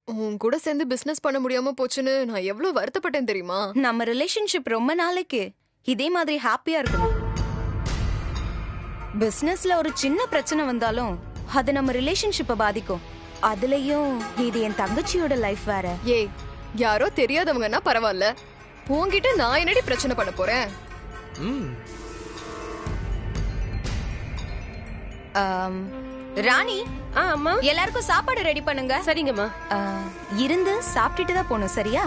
உன் கூட சேர்ந்து பிசினஸ் பண்ண முடியாம போச்சுன்னு நான் எவ்வளவு வருத்தப்பட்டேன் தெரியுமா? நம்ம ரிலேஷன்ஷிப் ரொம்ப நாளைக்கு இதே மாதிரி ஹாப்பியா இருக்கணும். பிசினஸ்ல ஒரு சின்ன பிரச்சனை வந்தாலும் அது நம்ம ரிலேஷன்ஷிப்பை பாதிக்கும். அதுலயும் இது என் தங்கச்சியோட லைஃப் வேற. ஏய், யாரோ தெரியாதவங்கன்னா பரவாயில்ல, உன்கிட்ட நான் என்னடி பிரச்சனை பண்ண போறேன்? ராணி, அம்மா, எல்லாருக்கும் சாப்பாடு ரெடி பண்ணுங்க. சரிங்கம்மா. இருந்து சாப்பிட்டுட்டு தான் போகணும், சரியா?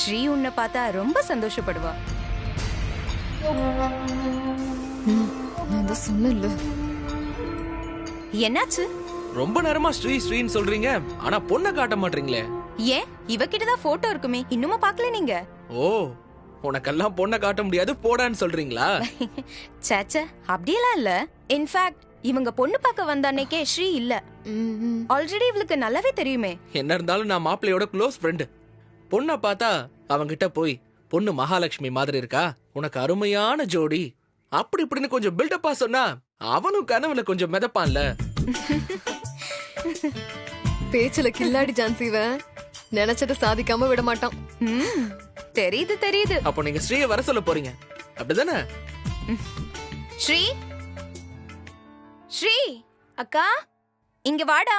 ஸ்ரீ உன்னை பார்த்தா ரொம்ப சந்தோஷப்படுவா. சொன்ன என்னாச்சு? ரொம்ப நேரமா ஸ்ரீ ஸ்ரீன்னு சொல்றீங்க, ஆனா பொண்ணை காட்ட மாட்டீங்களே. ஏன், இவகிட்டதான் போட்டோ இருக்குமே, இன்னுமா பாக்கல நீங்க? ஓ, உனக்கெல்லாம் பொண்ணை காட்ட முடியாது போடான்னு சொல்றீங்களா? சேச்ச, அப்படியெல்லாம் இல்ல. இன்ஃபேக்ட் இவங்க பொண்ணு பார்க்க வந்த அன்னைக்கே ஸ்ரீ இல்ல. ஆல்ரெடி இவளுக்கு நல்லாவே தெரியுமே. என்ன இருந்தாலும் நான் மாப்பிள்ளையோட க்ளோஸ் ஃப்ரெண்டு. பொண்ணை பார்த்தா அவங்கிட்ட போய் பொண்ணு மகாலட்சுமி மாதிரி இருக்கா, உனக்கு அருமையான ஜோடி அப்படி இப்படின்னு கொஞ்சம் பில்டப்பா சொன்னா அவனும் கனவுல கொஞ்சம் மிதப்பான்ல. பேச்சுல கில்லாடி ஜான்சிவன் நினைச்சதை சாதிக்காம விட மாட்டான். தெரியுது தெரியுது. அப்போ நீங்க ஸ்ரீயை வர சொல்ல போறீங்க, அப்படிதானே? ஸ்ரீ, ஸ்ரீ அக்கா, இங்க வாடா.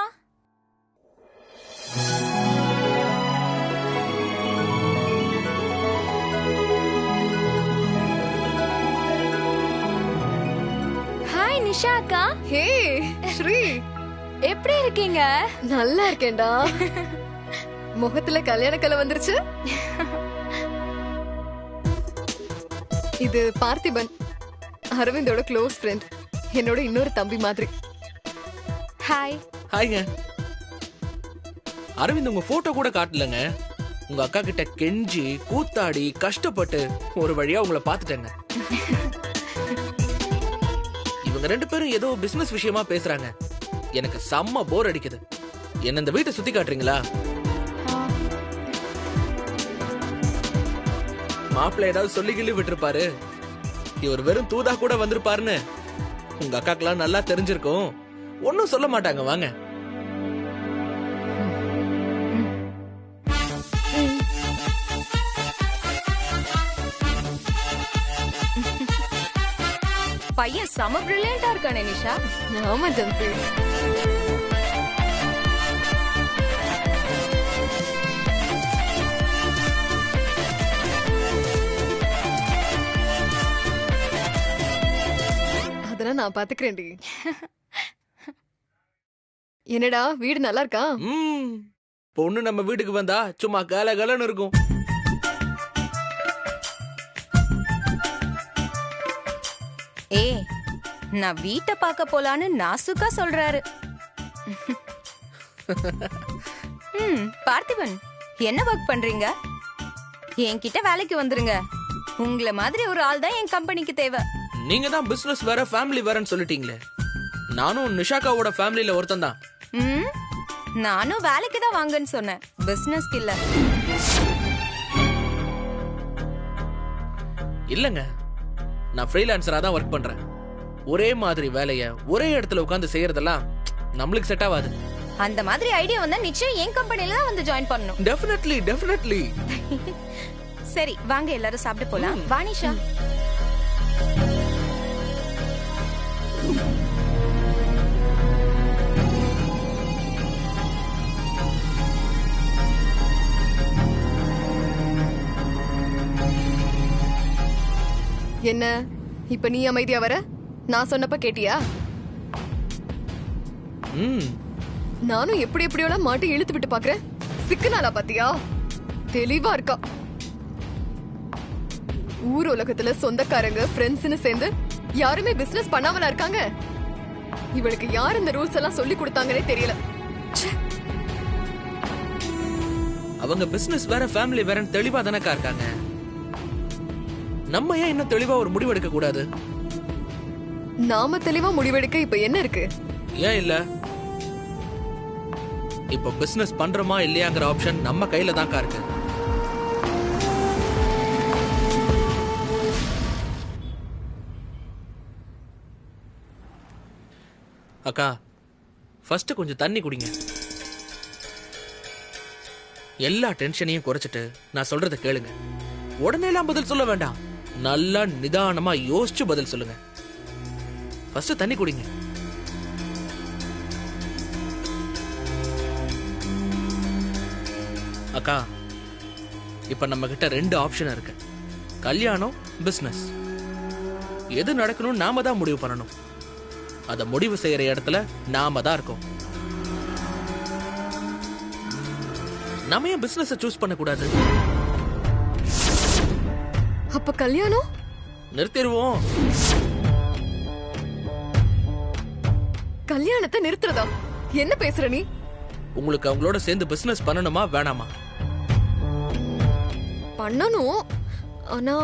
ஹாய் நிஷா அக்கா. ஹே ஸ்ரீ, எப்படி இருக்கீங்க? நல்லா இருக்கேன்டா. முகத்துல கல்யாண கலை வந்துருச்சு. இது பார்த்திபன், அரவிந்தோட க்ளோஸ் ஃப்ரெண்ட், என்னோட இன்னொரு தம்பி மாதிரி. ஹாய். ஹாய்ங்க. அரவிந்த் உங்க போட்டோ கூட காட்டலங்க. உங்க அக்கா கிட்ட கெஞ்சி கூத்தாடி கஷ்டப்பட்டு ஒரு வழியா உங்களை பாத்துட்டேங்க. இவங்க ரெண்டு பேரும் ஏதோ பிசினஸ் விஷயமா பேசுறாங்க. எனக்கு செம்ம போர் அடிக்குது. என்ன இந்த வீட்டை சுத்தி காட்டுறீங்களா? மாப்பிள்ள ஏதாவது சொல்லி கிள்ளி விட்டுருப்பாரு. இவர் வெறும் தூதா கூட வந்திருப்பாருன்னு உங்க அக்காக்கெல்லாம் நல்லா தெரிஞ்சிருக்கும். ஒன்னும் சொல்ல மாட்டாங்க. வாங்க. பையன் செம பிரில்லியண்டா இருக்கானே நிஷா. ஆமா ஜான்சி. அதெல்லாம் நான் பாத்துக்கிறேன்டி. என்னடா வீடு நல்லா இருக்கா? பொண்ணு நம்ம வீட்டுக்கு வந்தா சும்மா கலகலன்னு இருக்கும். ஏ, நான் வீட்டை பார்க்க போலான்னு நாசுக்கா சொல்றாரு. பார்த்திபன், என்ன ஒர்க் பண்றீங்க? என்கிட்ட வேலைக்கு வந்துருங்க. உங்கள மாதிரி ஒரு ஆள் தான் என் கம்பெனிக்கு தேவை. நீங்க தான் பிசினஸ் வேற ஃபேமிலி வேறன்னு சொல்லிட்டீங்களே. நானும் நிஷாக்காவோட ஃபேமிலில ஒருத்தன் தான். நானும் வேலைக்கு தான் வாங்கன்னு சொன்னேன், பிசினஸ்க்கு இல்ல. இல்லங்க, நான் ஃப்ரீலான்சரா தான் ஒர்க் பண்றேன். ஒரே மாதிரி வேலைய ஒரே இடத்துல உட்கார்ந்து செய்யறதெல்லாம் நம்மளுக்கு செட் ஆகாது. அந்த மாதிரி ஐடியா வந்தா நிச்சயம் என் கம்பெனில தான் வந்து ஜாயின் பண்ணணும். Definitely definitely. சரி வாங்க எல்லாரும் சாப்பிட்டு போலாம். வாணிஷா. என்ன இப்ப நீ அமைதியா வர? நான் சொன்னப்ப கேட்டியா? நானும் எப்படி எப்படியோலாம் மாட்டி இழுத்து விட்டு பாக்குறேன். சிக்கனாலா பாத்தியா? தெளிவா இருக்கா. ஊர் உலகத்துல சொந்தக்காரங்க ஃப்ரெண்ட்ஸ்னு சேர்ந்து யாருமே பிசினஸ் பண்ணாமலா இருக்காங்க. இவளுக்கு யார் இந்த ரூல்ஸ் எல்லாம் சொல்லி கொடுத்தாங்கன்னே தெரியல. அவங்க பிசினஸ் வேற ஃபேமிலி வேறன்னு தெளிவா தானக்கா இருக்காங்க. நம்ம ஏன் இன்னும் தெளிவா ஒரு முடிவு எடுக்க கூடாது? நாம தெளிவா முடிவெடுக்க இப்ப என்ன இருக்கு? ஏன் இல்ல? இப்ப பிசினஸ் பண்றோமா இல்லையாங்கிற ஆப்ஷன் நம்ம கையில தான் இருக்கு. அக்கா, ஃபர்ஸ்ட் கொஞ்சம் தண்ணி குடிங்க. எல்லா டென்ஷனையும் குறைச்சிட்டு நான் சொல்றத கேளுங்க. உடனேலாம் பதில் சொல்ல வேண்டாம். நல்லா நிதானமா யோசிச்சு பதில் சொல்லுங்க. ஃபர்ஸ்ட் தண்ணி குடிங்க. அக்கா, இப்ப நம்ம கிட்ட 2 ஆப்ஷன் இருக்கு. கல்யாணம், பிசினஸ். எது நடக்கணும் நாம தான் முடிவு பண்ணணும். அத முடிவு செய்யற இடத்துல நாம தான் இருக்கோம். நாம ஏன் பிசினஸ் சூஸ் பண்ண கூடாது? அப்ப கல்யாணம் நிறுத்திடுவோம். கல்யாணத்தை நிறுத்துறதா? என்ன பேசுற நீ? உங்களுக்கு அவங்களோட சேர்ந்து பிசினஸ் பண்ணணுமா வேணாமா? பண்ணணும். ஆனா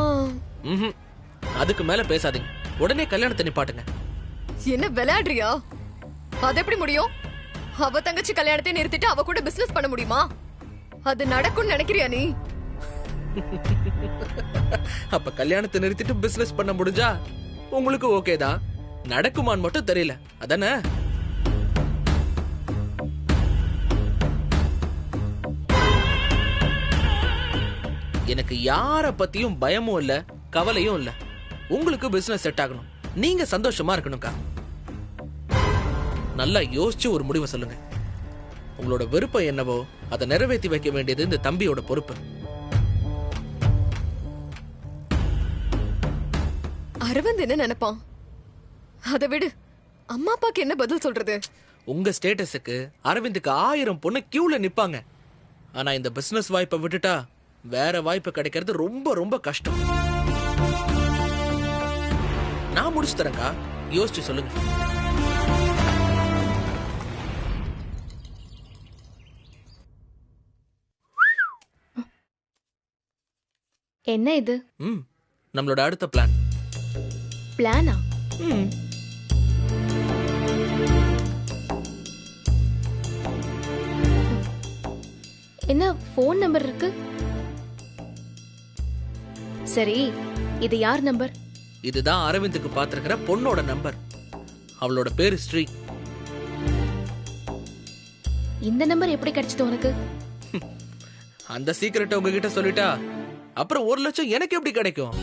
அதுக்கு மேல பேசாதீங்க. உடனே கல்யாணத்தை நிப்பாட்டுங்க. என்ன விளையாடுறியா? அது எப்படி முடியும்? அவ தங்கச்சி கல்யாணத்தை நிறுத்திட்டு அவ கூட பிசினஸ் பண்ண முடியுமா? அது நடக்கும்னு நினைக்கிறியா நீ? அப்ப கல்யாணத்தை நிறுத்திட்டு பிசினஸ் பண்ண முடிஞ்சா உங்களுக்கு ஓகே தான். நடக்குமான்னு மட்டும் தெரியல, அதானே? எனக்கு யார பத்தியும் பயமும் இல்ல, கவலையும் இல்ல. உங்களுக்கு பிசினஸ் செட் ஆகணும், நீங்க சந்தோஷமா இருக்கணும்க்கா. நல்லா யோசிச்சு ஒரு முடிவை சொல்லுங்க. உங்களோட விருப்பம் என்னவோ அதை நிறைவேற்றி வைக்க வேண்டியது இந்த தம்பியோட பொறுப்பு. அரவிந்த் என்ன நினைப்பான்? அதை விடு. அம்மா அப்பாக்கு என்ன பதில் சொல்றது? உங்க ஸ்டேட்டஸுக்கு அரவிந்துக்கு 1000 பொண்ணு கியூல நிப்பாங்க. ஆனா இந்த பிசினஸ் வாய்ப்பை விட்டுட்டா வேற வாய்ப்பு கிடைக்கிறது ரொம்ப ரொம்ப கஷ்டம். நான் முடிச்சு தரேன்க்கா, யோசிச்சு சொல்லுங்க. என்ன இது? நம்மளோட அடுத்த பிளான். பிளானா? என்ன ஃபோன் நம்பர் இருக்கு? சரி, இது யார் நம்பர்? இதுதான் அரவிந்துக்கு பாத்திருக்கிற பொண்ணோட நம்பர். அவளோட பேரு ஸ்ரீ. இந்த நம்பர் எப்படி கிடைச்சது உனக்கு? அந்த சீக்கிரட்டை உங்ககிட்ட சொல்லிட்டா அப்புறம் 1 லட்சம் எனக்கு எப்படி கிடைக்கும்?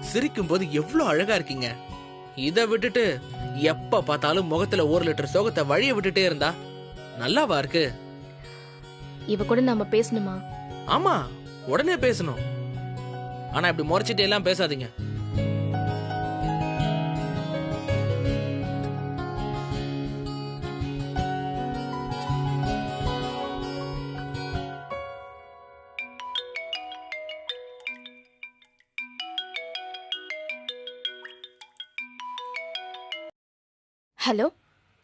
சிரிக்கும் போது எவ்வளவு அழகா இருக்கீங்க. இத விட்டுட்டு எப்ப பார்த்தாலும் முகத்துல 1 லிட்டர் சோகத்தை வழிய விட்டுட்டே இருந்தா நல்லாவா இருக்கு? இவ கூட நாம பேசணுமா? ஆமா, உடனே பேசணும். ஆனா இப்படி முறைச்சிட்டு எல்லாம் பேசாதீங்க. Hello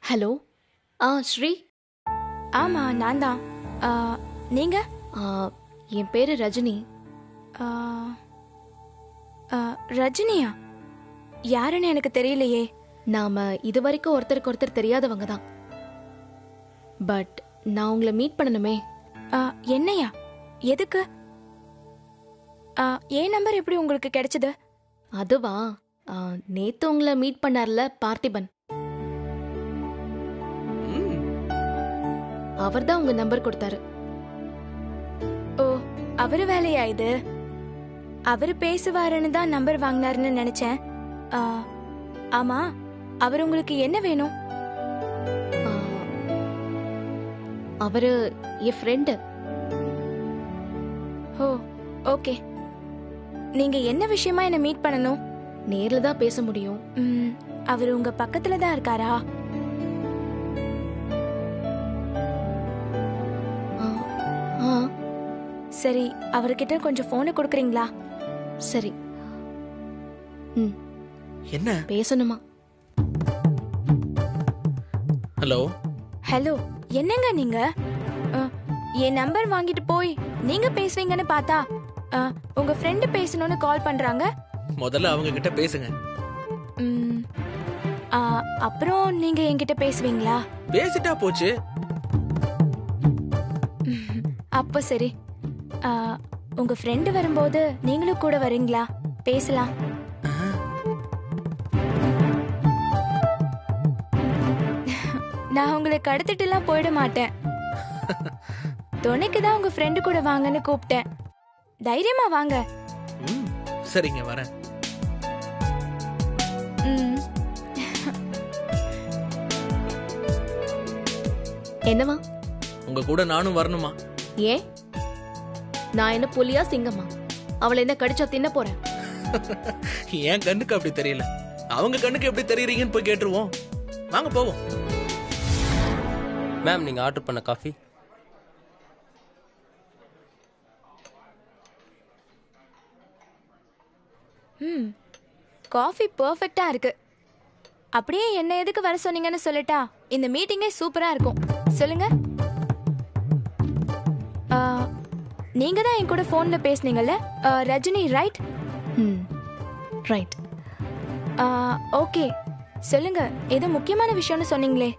hello. ஸ்ரீ. ஆமா, நான் தான். நீங்க? என் பேரு ரஜினி. ரஜினியா? யாருன்னு எனக்கு தெரியலையே. நாம இது வரைக்கும் ஒருத்தருக்கு ஒருத்தர் தெரியாதவங்க தான். பட் நான் உங்களை மீட் பண்ணணுமே. என்னையா? எதுக்கு? என் நம்பர் எப்படி உங்களுக்கு கிடைச்சது? அதுவா, நேத்து உங்களை மீட் பண்ணார்ல பார்த்திபன், அவர் தான் உங்க நம்பர் கொடுத்தாரு. ஓ, அவரு வேலையா இது? அவரு பேசுவாருன்னு தான் நம்பர் வாங்கினாருன்னு நினைச்சேன். ஆமா, அவர் உங்களுக்கு என்ன வேணும்? அவரு என் ஃப்ரெண்டு. ஓ, ஓகே. நீங்க என்ன விஷயமா என்ன மீட் பண்ணணும்? நேர்ல தான் பேச முடியும். அவர் உங்க பக்கத்துல தான் இருக்காரா? சரி, அவர்கிட்ட கொஞ்சம் போனை கொடுக்குறீங்களா? சரி. என்ன பேசணுமா? ஹலோ. ஹலோ, என்னங்க நீங்க? என் நம்பர் வாங்கிட்டு போய் நீங்க பேசுவீங்கன்னு பார்த்தா உங்க ஃப்ரெண்டு பேசணும்னு கால் பண்றாங்க. முதல்ல அவங்க கிட்ட பேசுங்க. அப்புறம் நீங்க என்கிட்ட பேசுவீங்களா? பேசிட்டா போச்சு. அப்ப சரி. உங்க ஃப்ரெண்டு வரும்போது நீங்களும் கூட வரீங்களா? பேசலாம். நான் உங்களை கடத்திட்டு எல்லாம் போயிட மாட்டேன். துணைக்கு தான் உங்க ஃப்ரெண்டு கூட வாங்கன்னு கூப்பிட்டேன். தைரியமா வாங்க. ம், சரிங்க வரேன். ம். என்னவா? உங்க கூட நானும் வரணுமா? ஏன்? நான் என்ன புலியா சிங்கமா? அவளை என்ன கடிச்சா தின்ன போறேன்? என் கண்ணுக்கு அப்படி தெரியல, அவங்க கண்ணுக்கு எப்படி தெரியுறீங்கன்னு போய் கேட்டுருவோம். வாங்க போவோம். மேம் நீங்க ஆர்டர் பண்ண காஃபி. ம். காஃபி பெர்ஃபெக்ட்டா இருக்கு. அப்படியே என்ன எதுக்கு வர சொன்னீங்கன்னு சொல்லட்டா? இந்த மீட்டிங்கே சூப்பரா இருக்கும். சொல்லுங்க. நீங்க தான் என் கூட ஃபோன்ல பேசுனீங்கல்ல, ரஜினி ரைட்? ரைட். ஓகே, சொல்லுங்க. ஏதோ முக்கியமான விஷயம்னு சொன்னீங்களே.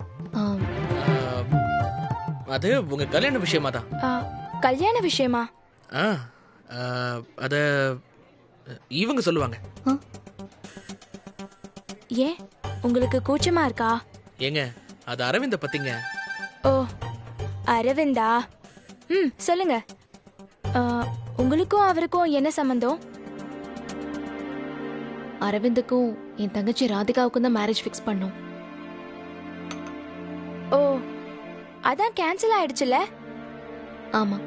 அது உங்க கல்யாண விஷயமா தான். கல்யாண விஷயமா? அத இவங்க சொல்லுவாங்க. ஏன் உங்களுக்கு கூச்சமா இருக்கா? ஏங்க, அது அரவிந்த பத்திங்க. ஓ, அரவிந்தா. ம், சொல்லுங்க. உங்களுக்கும் அவருக்கும் என்ன சம்பந்தம்? அரவிந்துக்கும் என் தங்கச்சி ராதிகாவுக்கும் தான் மேரேஜ் ஃபிக்ஸ் பண்ணோம். ஓ, அதான் கேன்சல் ஆயிடுச்சுல? ஆமா.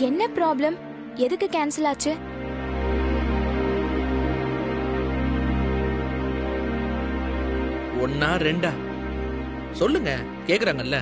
என்ன ப்ராப்ளம்? எதுக்கு கேன்சல் ஆச்சு? ஒன்னா ரெண்டா சொல்லுங்க, கேக்குறாங்கல்ல.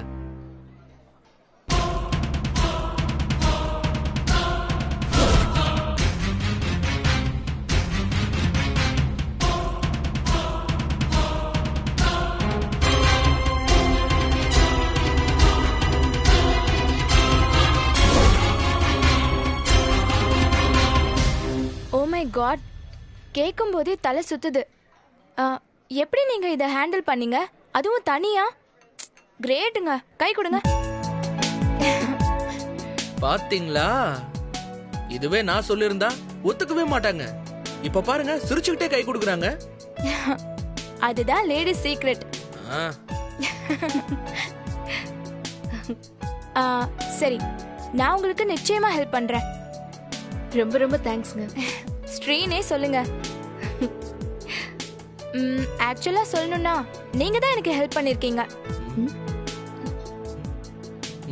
ஓ மை காட், கேட்கும் போதே தலை சுத்துது. எப்படி நீங்க இதை ஹேண்டில் பண்ணீங்க? அதுவும் தனியா? கிரேட்டுங்க, கை கொடுங்க. பாத்தீங்களா, இதுவே நான் சொல்லிருந்தா ஒத்துக்கவே மாட்டாங்க. இப்ப பாருங்க, சிரிச்சுக்கிட்டே கை கொடுக்கறாங்க. அதுதான் லேடிஸ் சீக்ரெட். சரி, நான் உங்களுக்கு நிச்சயமா ஹெல்ப் பண்றேன். ரொம்ப ரொம்ப தேங்க்ஸ்ங்க. ஸ்ரீனே சொல்லுங்க. ஆக்சுவலா சொல்லணும்னா நீங்க தான் எனக்கு ஹெல்ப் பண்ணிருக்கீங்க.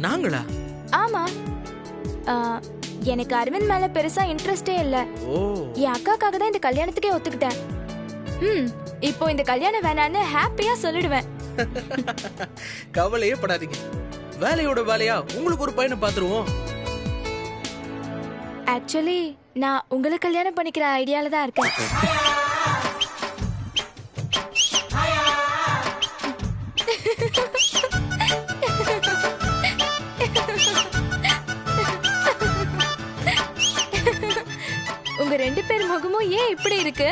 நாங்களா? ஆமா. எனக்கு அரவிந்த் மேல பெருசா இன்ட்ரெஸ்டே இல்ல. என் அக்காக்காக தான் இந்த கல்யாணத்துக்கே ஒத்துக்கிட்டேன். இப்போ இந்த கல்யாணம் வேணான்னு ஹாப்பியா சொல்லிடுவேன். கவலையே படாதீங்க, வேலையோட வேலையா உங்களுக்கு ஒரு பையனை பாத்துருவோம். ஆக்சுவலி நான் உங்களை கல்யாணம் பண்ணிக்கிற ஐடியால தான் இருக்கேன். உங்க ரெண்டு பேர் முகமும் ஏன் இப்படி இருக்கு?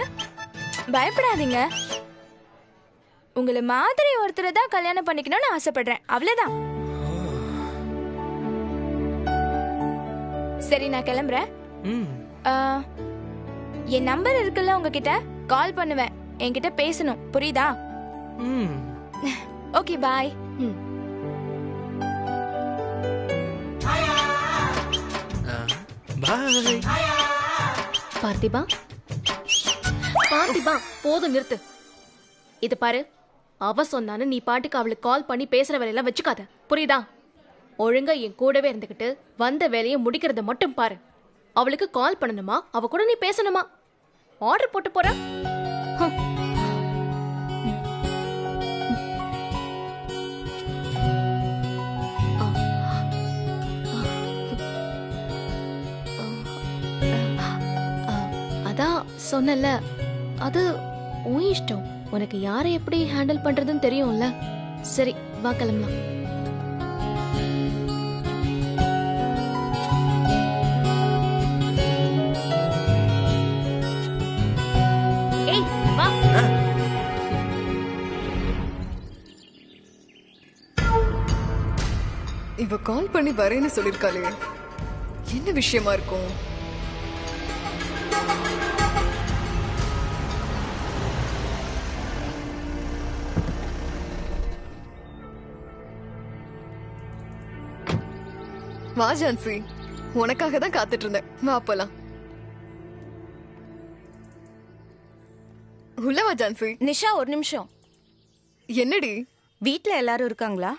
பயப்படாதீங்க. உங்களை மாதிரி ஒருத்தரை தான் கல்யாணம் பண்ணிக்கணும்னு ஆசைப்படுறேன், அவ்வளவுதான். சரி, நான் கிளம்புறேன். என் நம்பர் இருக்குல்ல உங்ககிட்ட, கால் பண்ணுவேன். என்கிட்ட பேசணும், புரியுதா? ஓகே, பாய். பாய். பார்த்திபா, பார்த்திபா, போதும் நிறுத்து. இது பாரு, அவ சொன்னான்னு நீ பாட்டுக்கு அவளுக்கு கால் பண்ணி பேசுற வேலையெல்லாம் வச்சுக்காத, புரியுதா? ஒழுங்கா என் கூடவே இருந்துகிட்டு வந்த வேலையை முடிக்கிறத மட்டும் பாரு. அவளுக்கு கால் பண்ணணுமா, அவ கூட நீ பேசணுமா? ஆர்டர் போட்டு போற. அதான் சொன்னல, அது உன் இஷ்டம். உனக்கு யாரை எப்படி ஹேண்டில் பண்றதுன்னு தெரியும்ல. சரி, வா கிளம்பலாம். இவ கால் பண்ணி வரேன்னு சொல்லிருக்காளே, என்ன விஷயமா இருக்கும்? வா ஜான்சி, உனக்காக தான் காத்துட்டு இருந்தேன். வா போலாம். உள்ள வா ஜான்சி. நிஷா ஒரு நிமிஷம். என்னடி? வீட்ல எல்லாரும் இருக்காங்களா?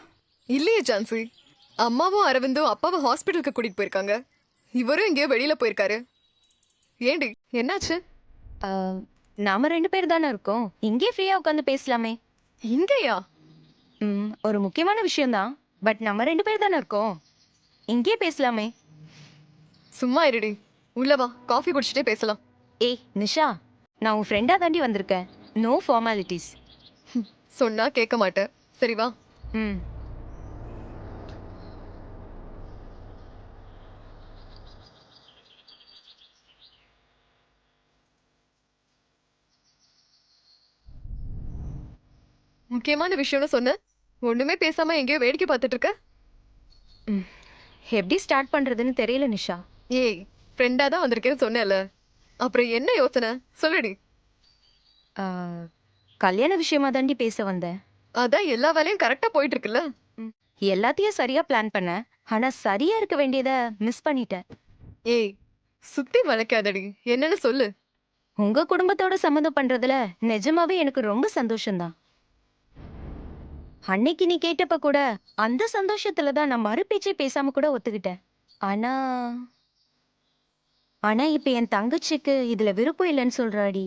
இல்லையே ஜான்சி, அம்மாவும் அரவிந்தும் அப்பாவை ஹாஸ்பிட்டலுக்கு கூட்டிட்டு போயிருக்காங்க. இவரும் எங்கேயோ வெளியில போயிருக்காரு. ஏண்டி, என்னாச்சு? நாம 2 பேர் தானே இருக்கோம், இங்கே ஃப்ரீயா உட்காந்து பேசலாமே. இங்கேயா? ஒரு முக்கியமான விஷயம்தான், பட் நம்ம 2 பேர் தானே இருக்கோம், இங்கே பேசலாமே. சும்மா இருடி. உள்ள வா, காஃபி குடிச்சிட்டே பேசலாம். ஏய் நிஷா, நான் உன் ஃப்ரெண்டா தாண்டி வந்திருக்கேன். No formalities. சொன்னா கேட்க மாட்டேன். சரி வா. ம் முக்கியமான விஷயம்னு சொன்ன, ஒண்ணுமே பேசாம எங்கேயோ வேடிக்கை பார்த்துட்டு இருக்க. எப்படி ஸ்டார்ட் பண்றதுன்னு தெரியல நிஷா. ஏய், ஃப்ரெண்டா தான் வந்திருக்கேன்னு சொன்னேன்ல, அப்புறம் என்ன யோசனை சொல்லுடி. கல்யாண விஷயமா தாண்டி பேச வந்தேன். அதான் எல்லா வேலையும் கரெக்டா போயிட்டு இருக்குல்ல. எல்லாத்தையும் சரியா பிளான் பண்ணேன், ஆனா சரியா இருக்க வேண்டியத மிஸ் பண்ணிட்டேன். ஏய், சுத்தி வளைக்காதடி, என்னன்னு சொல்லு. உங்க குடும்பத்தோட சம்மந்தம் பண்றதுல நிஜமாவே எனக்கு ரொம்ப சந்தோஷம்தான். அன்னைக்கு நீ கேட்டப்ப கூட அந்த சந்தோஷத்துல தான் நான் மறுபேச்சே பேசாம கூட ஒத்துக்கிட்டேன். ஆனா ஆனா இப்ப என் தங்கச்சிக்கு இதுல விருப்பம் இல்லைன்னு சொல்றாடி.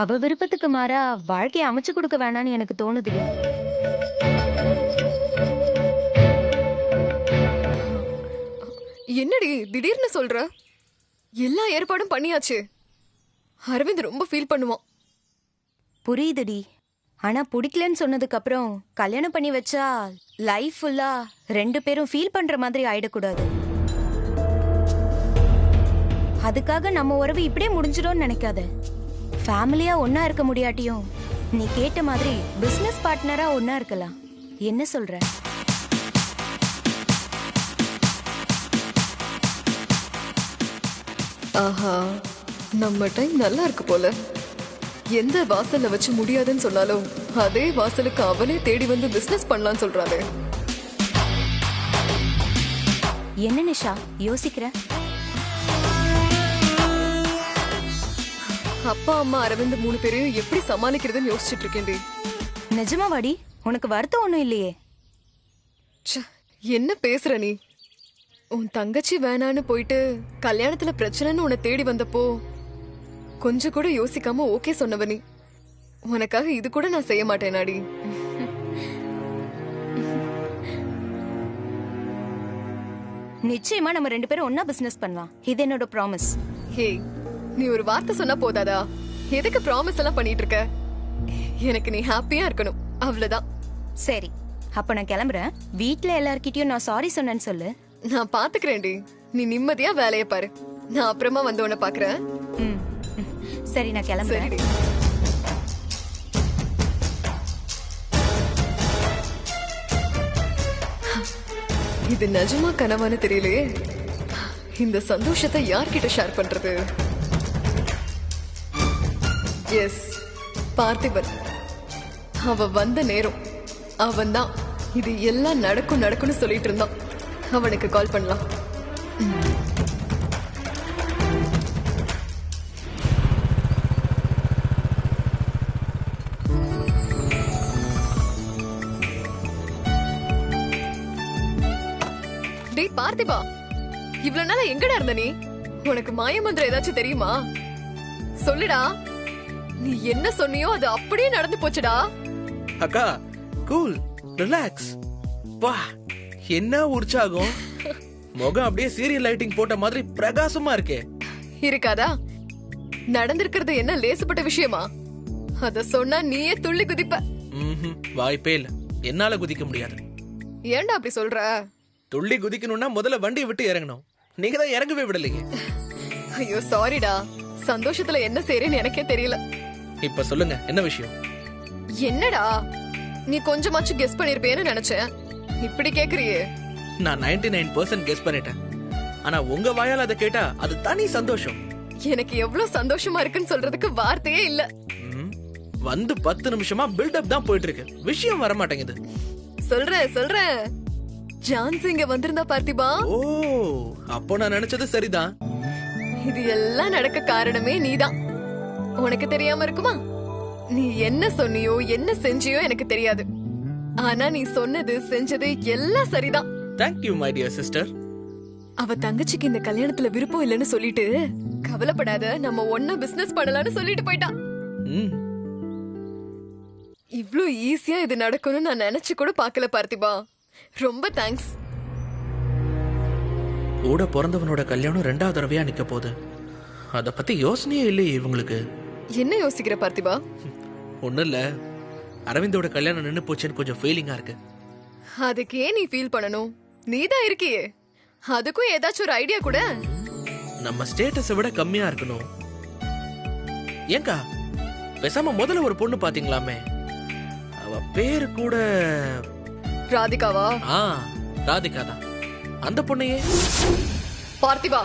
அவ விருப்பத்துக்கு மாறா வாழ்க்கையை அமைச்சு கொடுக்க வேணான்னு எனக்கு தோணுது. என்னடி திடீர்னு சொல்ற? எல்லா ஏற்பாடும் பண்ணியாச்சு. அரவிந்த் ரொம்ப ஃபீல் பண்ணுவான். புரியுதுடி, ஆனா பிடிக்கலன்னு சொன்னதுக்கு அப்புறம் கல்யாணம் பண்ணி வச்சா லைஃப் ஃபுல்லா 2 பேரும் ஃபீல் பண்ற மாதிரி ஆயிடக்கூடாது. அதுக்காக நம்ம உறவு இப்படியே முடிஞ்சிடும்னு நினைக்காத. ஃபேமிலியா ஒன்னா இருக்க முடியாட்டியும் நீ கேட்ட மாதிரி பிசினஸ் பார்ட்னரா ஒன்னா இருக்கலாம். என்ன சொல்ற? ஆஹா, நம்ம டைம் நல்லா இருக்கு போல. எந்த வாசல்ல வச்சு முடியாதுன்னு சொன்னாலும் அதே வாசலுக்கு அவனே தேடி வந்து பிசினஸ் பண்ணலாம்னு சொல்றானே. என்ன நிஷா யோசிக்கிற? அப்பா அம்மா அரவிந்த் 3 பேரையும் எப்படி சமாளிக்கிறதுன்னு யோசிச்சுட்டு இருக்கேன்டி. நிஜமாவாடி? உனக்கு வருத்தம் ஒண்ணும் இல்லையே? ச்சே, என்ன பேசுற நீ? உன் தங்கச்சி வேணான்னு போயிட்டு கல்யாணத்துல பிரச்சனைன்னு உன்னை தேடி வந்தப்போ கொஞ்சம் கூட யோசிக்காம ஓகே சொன்னவ நீ. உனக்காக இது கூட நான் செய்ய மாட்டேனாடி. நிச்சயமா நம்ம 2 பேரும் ஒன்னா பிசினஸ் பண்ணலாம். இது என்னோட ப்ராமிஸ். ஹே, நீ ஒரு வார்த்தை சொன்னா போதாதா? எதுக்கு ப்ராமிஸ் எல்லாம் பண்ணிட்டு இருக்க? எனக்கு நீ ஹாப்பியா இருக்கணும், அவ்வளவுதான். சரி, அப்ப நான் கிளம்புறேன். வீட்ல எல்லார்கிட்டயும் நான் சாரி சொன்னேன்னு சொல்லு. நான் பாத்துக்கிறேன்டி, நீ நிம்மதியா வேலைய பாரு. நான் அப்புறமா வந்து உன்னை பாக்குறேன். சரி, நான் கிளம்புறேன். சரிடி. இது நிஜமா கனவான்னு தெரியலையே. இந்த சந்தோஷத்தை யார்கிட்ட ஷேர் பண்றது? எஸ், பார்த்திபன். அவ வந்த நேரம் அவன்தான் இது எல்லாம் நடக்கும்னு சொல்லிட்டு இருந்தான். அவனுக்கு கால் பண்ணலாம். டேய் பார்த்திபா, இவ்வளவு நாளா எங்கடா இருந்த நீ? உனக்கு மாயமந்திரம் ஏதாச்சும் தெரியுமா? சொல்லுடா. நீ என்ன சொன்னியோ அது அப்படியே நடந்து போச்சுடா. அக்கா, கூல், ரிலாக்ஸ். வா, என்ன உற்சாகம். முகம் அப்படியே சீரியல் லைட்டிங் போட்ட மாதிரி பிரகாசமா இருக்கே. இருக்காதா? நடந்திருக்கிறது என்ன லேசுப்பட்ட விஷயமா? அத சொன்னா நீயே துள்ளி குதிப்ப. வாய்ப்பே இல்ல, என்னால குதிக்க முடியாது. ஏன்டா அப்படி சொல்ற? துள்ளி குதிக்கணும்னா முதல்ல வண்டியை விட்டு இறங்கணும். நீங்க தான் இறங்கவே விடலையே. ஐயோ சாரிடா, சந்தோஷத்துல என்ன செய்றேன்னு எனக்கே தெரியல. இப்ப சொல்லுங்க, என்ன விஷயம்? என்னடா, நீ கொஞ்சமாச்சும் கெஸ் பண்ணிருப்பேன்னு நினைச்சேன். இப்படி கேக்குறியே? நான் 99% கெஸ் பண்ணிட்டேன். ஆனா உங்க வாயால அதை கேட்டா அது தனி சந்தோஷம். எனக்கு எவ்வளவு சந்தோஷமா இருக்குன்னு சொல்றதுக்கு வார்த்தையே இல்ல. வந்து 10 நிமிஷமா பில்டப் தான் போயிட்டு இருக்கு. விஷயம் வர மாட்டேங்குது. சொல்றேன். ஜான்சி இங்க வந்திருந்தா பார்த்திபா. ஓ, அப்போ நான் நினைச்சது சரிதான். இது எல்லாம் நடக்க காரணமே நீதான். உனக்கு தெரியாம இருக்குமா? நீ என்ன சொன்னியோ என்ன செஞ்சியோ எனக்கு தெரியாது. ஆனா நீ சொன்னது செஞ்சது எல்லாம் சரிதான். Thank you my dear sister. அவ தங்கச்சிக்கு இந்த கல்யாணத்துல விருப்பம் இல்லைன்னு சொல்லிட்டு கவலைப்படாத, நம்ம ஒண்ணா பிசினஸ் பண்ணலாம்னு சொல்லிட்டு போயிட்டா. ம், இவ்ளோ ஈஸியா இது நடக்கும்னு நான் நினைச்சு கூட பார்க்கல பார்த்திபா. ரொம்ப தேங்க்ஸ். கூட பிறந்தவனோட கல்யாணம் 2வது தடவையா நிக்க போகுது. அத பத்தி யோசனையே இல்லையே இவங்களுக்கு. என்ன யோசிக்கிற பார்த்திபா? ஒண்ணும் இல்ல, அரவிந்தோட கல்யாணம் நின்னு போச்சுன்னு கொஞ்சம் ஃபீலிங்கா இருக்கு. அதுக்கு ஏன் நீ ஃபீல் பண்ணணும்? நீதான் இருக்கியே. அதுக்கும் ஏதாச்சும் ஒரு ஐடியா கூட. நம்ம ஸ்டேட்டஸை விட கம்மியா இருக்கணும். ஏங்கா பேசாம முதல்ல ஒரு பொண்ணு பாத்தீங்களாமே, அவ பேரு கூட ராதிகாவா? ராதிகா தான். அந்த பொண்ணையே பார்த்திபா